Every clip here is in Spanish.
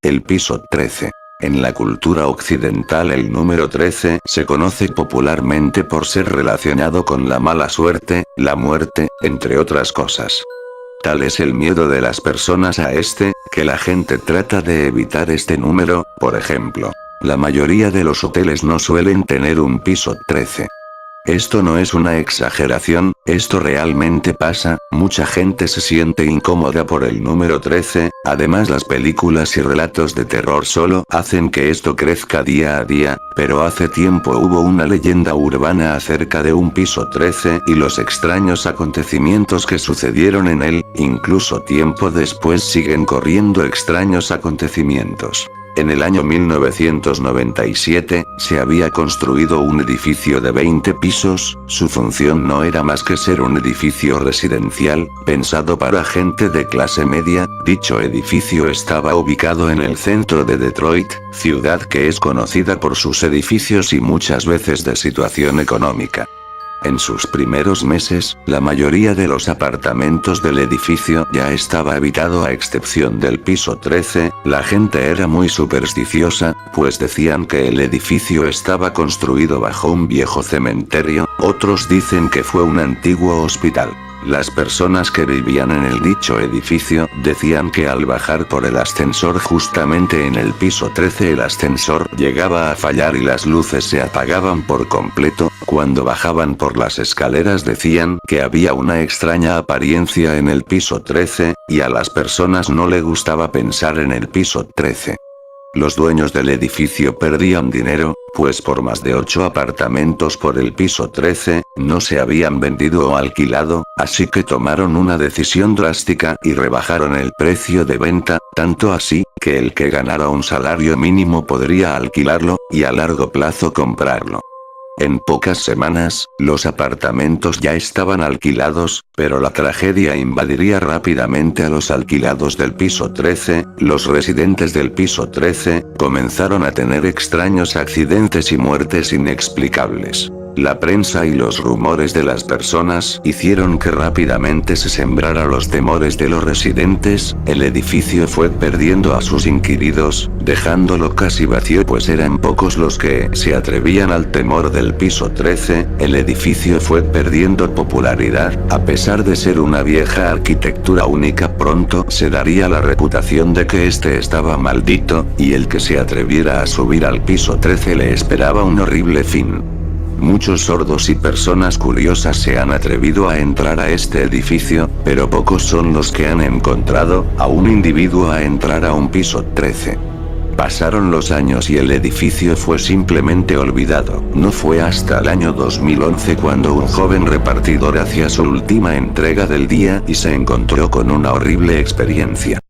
El piso 13. En la cultura occidental el número 13 se conoce popularmente por ser relacionado con la mala suerte, la muerte, entre otras cosas. Tal es el miedo de las personas a este, que la gente trata de evitar este número. Por ejemplo, la mayoría de los hoteles no suelen tener un piso 13. Esto no es una exageración, esto realmente pasa, mucha gente se siente incómoda por el número 13, además las películas y relatos de terror solo hacen que esto crezca día a día, pero hace tiempo hubo una leyenda urbana acerca de un piso 13 y los extraños acontecimientos que sucedieron en él, incluso tiempo después siguen corriendo extraños acontecimientos. En el año 1997, se había construido un edificio de 20 pisos, su función no era más que ser un edificio residencial, pensado para gente de clase media. Dicho edificio estaba ubicado en el centro de Detroit, ciudad que es conocida por sus edificios y muchas veces de situación económica. En sus primeros meses, la mayoría de los apartamentos del edificio ya estaba habitado a excepción del piso 13, la gente era muy supersticiosa, pues decían que el edificio estaba construido bajo un viejo cementerio, otros dicen que fue un antiguo hospital. Las personas que vivían en el dicho edificio decían que al bajar por el ascensor justamente en el piso 13 el ascensor llegaba a fallar y las luces se apagaban por completo, cuando bajaban por las escaleras decían que había una extraña apariencia en el piso 13, y a las personas no le gustaba pensar en el piso 13. Los dueños del edificio perdían dinero, pues por más de 8 apartamentos por el piso 13, no se habían vendido o alquilado, así que tomaron una decisión drástica y rebajaron el precio de venta, tanto así, que el que ganara un salario mínimo podría alquilarlo, y a largo plazo comprarlo. En pocas semanas, los apartamentos ya estaban alquilados, pero la tragedia invadiría rápidamente a los alquilados del piso 13, los residentes del piso 13, comenzaron a tener extraños accidentes y muertes inexplicables. La prensa y los rumores de las personas hicieron que rápidamente se sembrara los temores de los residentes, el edificio fue perdiendo a sus inquilinos, dejándolo casi vacío pues eran pocos los que se atrevían al temor del piso 13, el edificio fue perdiendo popularidad, a pesar de ser una vieja arquitectura única pronto se daría la reputación de que este estaba maldito, y el que se atreviera a subir al piso 13 le esperaba un horrible fin. Muchos sordos y personas curiosas se han atrevido a entrar a este edificio, pero pocos son los que han encontrado a un individuo a entrar a un piso 13. Pasaron los años y el edificio fue simplemente olvidado. No fue hasta el año 2011 cuando un joven repartidor hacía su última entrega del día y se encontró con una horrible experiencia.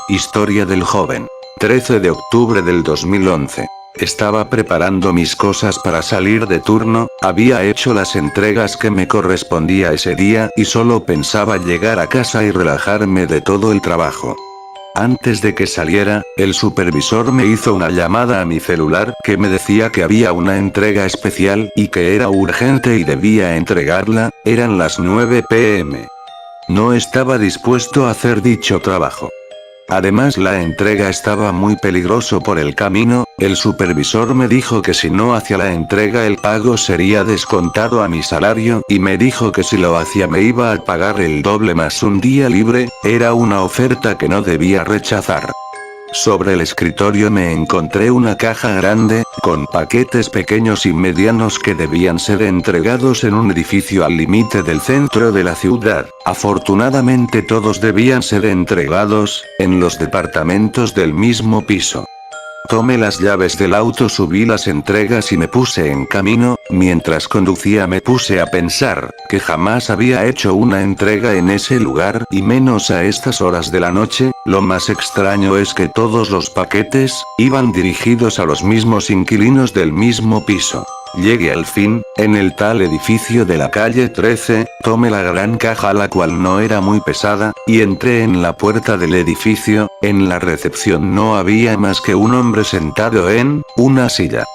Historia del joven. 13 de octubre del 2011. Estaba preparando mis cosas para salir de turno, había hecho las entregas que me correspondía ese día y solo pensaba llegar a casa y relajarme de todo el trabajo. Antes de que saliera, el supervisor me hizo una llamada a mi celular que me decía que había una entrega especial y que era urgente y debía entregarla, eran las 9 p.m. No estaba dispuesto a hacer dicho trabajo. Además la entrega estaba muy peligroso por el camino, el supervisor me dijo que si no hacía la entrega el pago sería descontado a mi salario y me dijo que si lo hacía me iba a pagar el doble más un día libre, era una oferta que no debía rechazar. Sobre el escritorio me encontré una caja grande, con paquetes pequeños y medianos que debían ser entregados en un edificio al límite del centro de la ciudad. Afortunadamente todos debían ser entregados, en los departamentos del mismo piso. Tomé las llaves del auto, subí las entregas y me puse en camino. Mientras conducía me puse a pensar, que jamás había hecho una entrega en ese lugar y menos a estas horas de la noche. Lo más extraño es que todos los paquetes iban dirigidos a los mismos inquilinos del mismo piso. Llegué al fin, en el tal edificio de la calle 13, tomé la gran caja la cual no era muy pesada, y entré en la puerta del edificio. En la recepción no había más que un hombre sentado en una silla.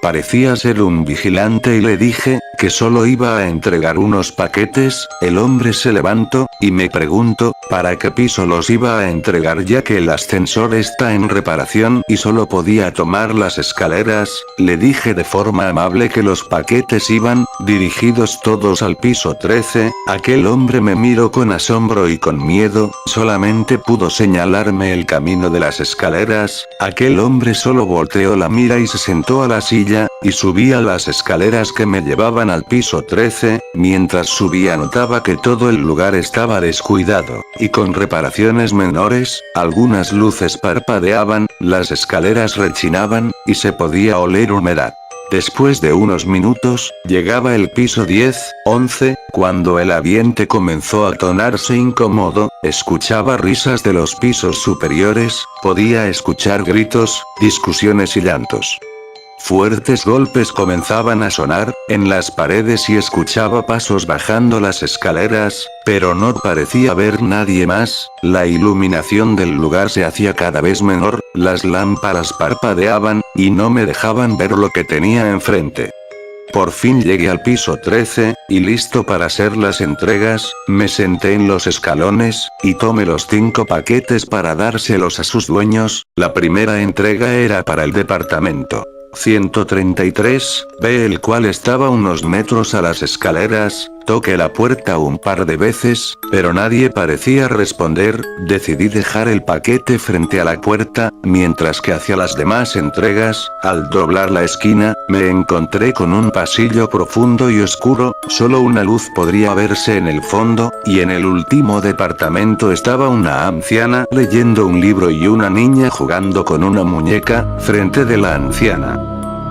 Parecía ser un vigilante y le dije, que solo iba a entregar unos paquetes. El hombre se levantó, y me preguntó, ¿para qué piso los iba a entregar ya que el ascensor está en reparación y solo podía tomar las escaleras? Le dije de forma amable que los paquetes iban dirigidos todos al piso 13, aquel hombre me miró con asombro y con miedo, solamente pudo señalarme el camino de las escaleras, aquel hombre solo volteó la mira y se sentó a la silla, y subía las escaleras que me llevaban al piso 13, mientras subía notaba que todo el lugar estaba descuidado, y con reparaciones menores, algunas luces parpadeaban, las escaleras rechinaban, y se podía oler humedad. Después de unos minutos, llegaba el piso 10, 11, cuando el ambiente comenzó a tornarse incómodo, escuchaba risas de los pisos superiores, podía escuchar gritos, discusiones y llantos. Fuertes golpes comenzaban a sonar en las paredes y escuchaba pasos bajando las escaleras, pero no parecía haber nadie más, la iluminación del lugar se hacía cada vez menor, las lámparas parpadeaban, y no me dejaban ver lo que tenía enfrente. Por fin llegué al piso 13, y listo para hacer las entregas, me senté en los escalones, y tomé los 5 paquetes para dárselos a sus dueños. La primera entrega era para el departamento 133, B, el cual estaba unos metros a las escaleras. Toqué la puerta un par de veces, pero nadie parecía responder. Decidí dejar el paquete frente a la puerta, mientras que hacia las demás entregas. Al doblar la esquina, me encontré con un pasillo profundo y oscuro, solo una luz podría verse en el fondo, y en el último departamento estaba una anciana leyendo un libro y una niña jugando con una muñeca, frente de la anciana.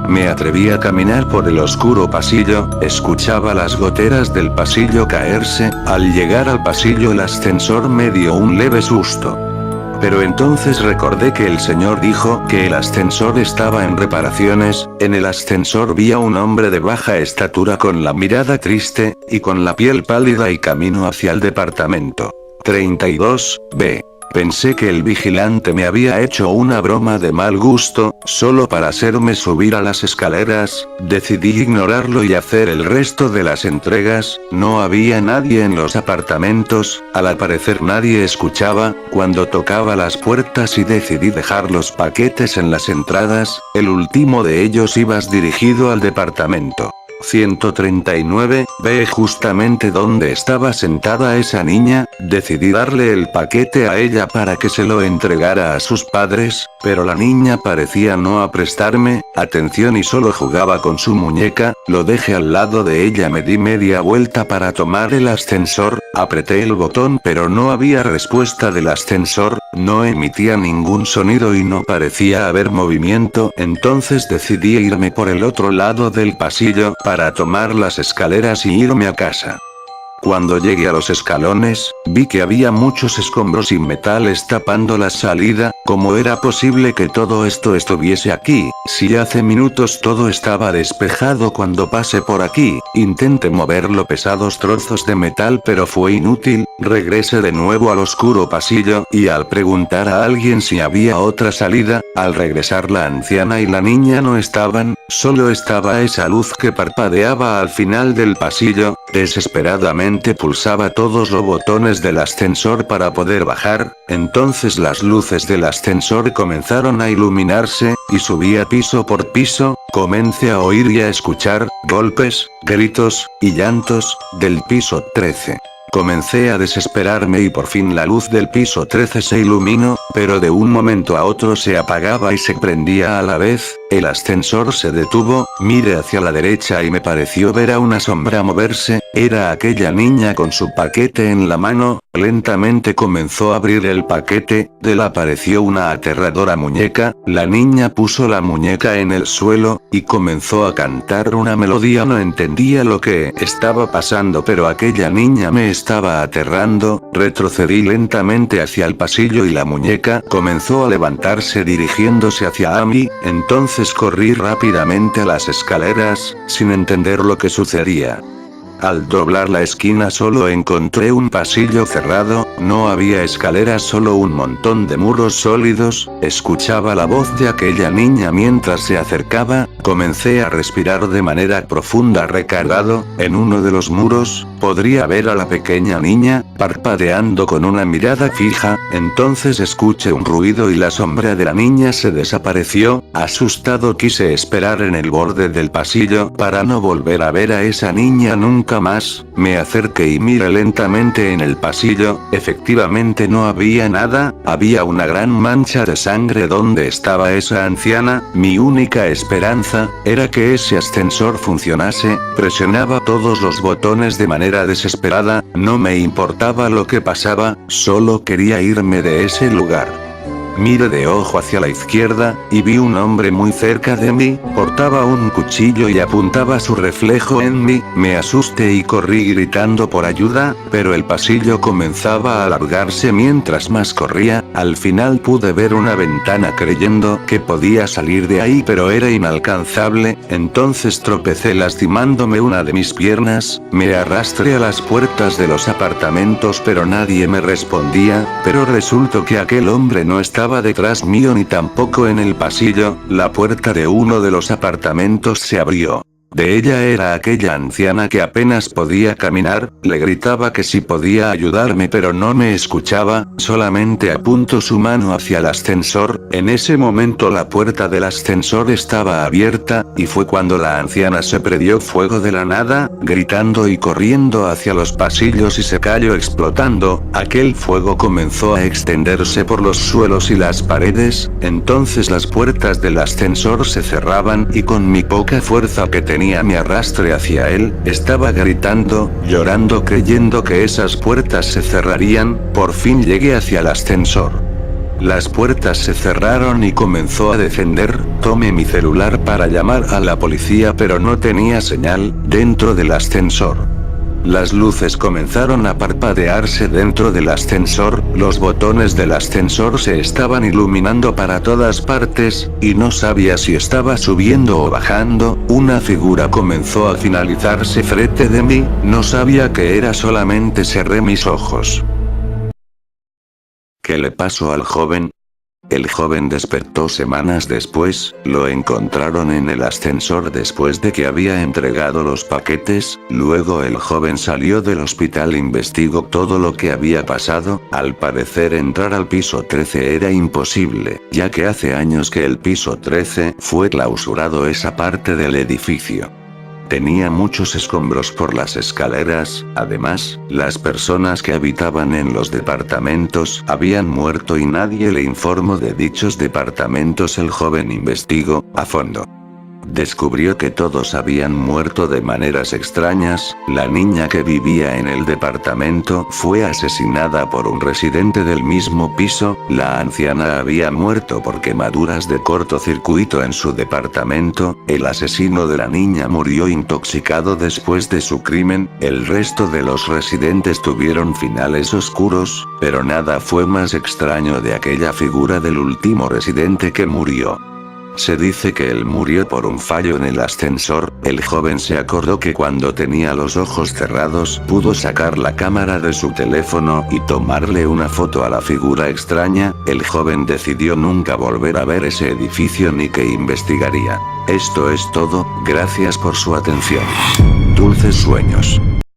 Me atreví a caminar por el oscuro pasillo, escuchaba las goteras del pasillo caerse, al llegar al pasillo el ascensor me dio un leve susto. Pero entonces recordé que el señor dijo que el ascensor estaba en reparaciones. En el ascensor vi a un hombre de baja estatura con la mirada triste, y con la piel pálida y camino hacia el departamento 32, B. Pensé que el vigilante me había hecho una broma de mal gusto, solo para hacerme subir a las escaleras. Decidí ignorarlo y hacer el resto de las entregas. No había nadie en los apartamentos, al parecer nadie escuchaba, cuando tocaba las puertas y decidí dejar los paquetes en las entradas. El último de ellos iba dirigido al departamento 139, B, justamente donde estaba sentada esa niña. Decidí darle el paquete a ella para que se lo entregara a sus padres, pero la niña parecía no prestarme atención y solo jugaba con su muñeca. Lo dejé al lado de ella, me di media vuelta para tomar el ascensor, apreté el botón pero no había respuesta del ascensor, no emitía ningún sonido y no parecía haber movimiento. Entonces decidí irme por el otro lado del pasillo para tomar las escaleras y irme a casa. Cuando llegué a los escalones, vi que había muchos escombros y metales tapando la salida. ¿Cómo era posible que todo esto estuviese aquí, si hace minutos todo estaba despejado cuando pasé por aquí? Intenté mover los pesados trozos de metal pero fue inútil. Regresé de nuevo al oscuro pasillo, y al preguntar a alguien si había otra salida, al regresar la anciana y la niña no estaban, solo estaba esa luz que parpadeaba al final del pasillo. Desesperadamente pulsaba todos los botones del ascensor para poder bajar, entonces las luces del ascensor comenzaron a iluminarse, y subía piso por piso. Comencé a oír y a escuchar golpes, gritos y llantos del piso 13. Comencé a desesperarme y por fin la luz del piso 13 se iluminó, pero de un momento a otro se apagaba y se prendía a la vez. El ascensor se detuvo, miré hacia la derecha y me pareció ver a una sombra moverse. Era aquella niña con su paquete en la mano. Lentamente comenzó a abrir el paquete, de él apareció una aterradora muñeca. La niña puso la muñeca en el suelo, y comenzó a cantar una melodía. No entendía lo que estaba pasando, pero aquella niña me estaba aterrando. Retrocedí lentamente hacia el pasillo y la muñeca comenzó a levantarse dirigiéndose hacia mí. Entonces corrí rápidamente a las escaleras, sin entender lo que sucedía. Al doblar la esquina solo encontré un pasillo cerrado, no había escaleras, solo un montón de muros sólidos. Escuchaba la voz de aquella niña mientras se acercaba, Comencé a respirar de manera profunda recargado, en uno de los muros, podría ver a la pequeña niña, parpadeando con una mirada fija, entonces escuché un ruido y la sombra de la niña se desapareció, asustado quise esperar en el borde del pasillo para no volver a ver a esa niña nunca más, me acerqué y miré lentamente en el pasillo, efectivamente no había nada, había una gran mancha de sangre donde estaba esa anciana, mi única esperanza era que ese ascensor funcionase, presionaba todos los botones de manera desesperada, no me importaba lo que pasaba, solo quería irme de ese lugar. Miré de ojo hacia la izquierda, y vi un hombre muy cerca de mí, portaba un cuchillo y apuntaba su reflejo en mí, me asusté y corrí gritando por ayuda, pero el pasillo comenzaba a alargarse mientras más corría, al final pude ver una ventana creyendo que podía salir de ahí pero era inalcanzable, entonces tropecé lastimándome una de mis piernas, me arrastré a las puertas de los apartamentos pero nadie me respondía, pero resultó que aquel hombre no estaba detrás mío ni tampoco en el pasillo, la puerta de uno de los apartamentos se abrió. De ella era aquella anciana que apenas podía caminar, le gritaba que si podía ayudarme pero no me escuchaba, solamente apuntó su mano hacia el ascensor, en ese momento la puerta del ascensor estaba abierta, y fue cuando la anciana se prendió fuego de la nada, gritando y corriendo hacia los pasillos y se cayó explotando, aquel fuego comenzó a extenderse por los suelos y las paredes, entonces las puertas del ascensor se cerraban y con mi poca fuerza que tenía me arrastré hacia él, estaba gritando, llorando creyendo que esas puertas se cerrarían, por fin llegué hacia el ascensor. Las puertas se cerraron y comenzó a descender, tomé mi celular para llamar a la policía pero no tenía señal, dentro del ascensor. Las luces comenzaron a parpadearse dentro del ascensor, los botones del ascensor se estaban iluminando para todas partes, y no sabía si estaba subiendo o bajando, una figura comenzó a finalizarse frente de mí, no sabía qué era solamente cerré mis ojos. ¿Qué le pasó al joven? El joven despertó semanas después, lo encontraron en el ascensor después de que había entregado los paquetes, luego el joven salió del hospital e investigó todo lo que había pasado, al parecer entrar al piso 13 era imposible, ya que hace años que el piso 13 fue clausurado esa parte del edificio. Tenía muchos escombros por las escaleras, además, las personas que habitaban en los departamentos habían muerto y nadie le informó de dichos departamentos. El joven investigó a fondo. Descubrió que todos habían muerto de maneras extrañas, la niña que vivía en el departamento fue asesinada por un residente del mismo piso, la anciana había muerto por quemaduras de cortocircuito en su departamento, el asesino de la niña murió intoxicado después de su crimen, el resto de los residentes tuvieron finales oscuros, pero nada fue más extraño de aquella figura del último residente que murió. Se dice que él murió por un fallo en el ascensor, el joven se acordó que cuando tenía los ojos cerrados pudo sacar la cámara de su teléfono y tomarle una foto a la figura extraña, el joven decidió nunca volver a ver ese edificio ni que investigaría. Esto es todo, gracias por su atención. Dulces sueños.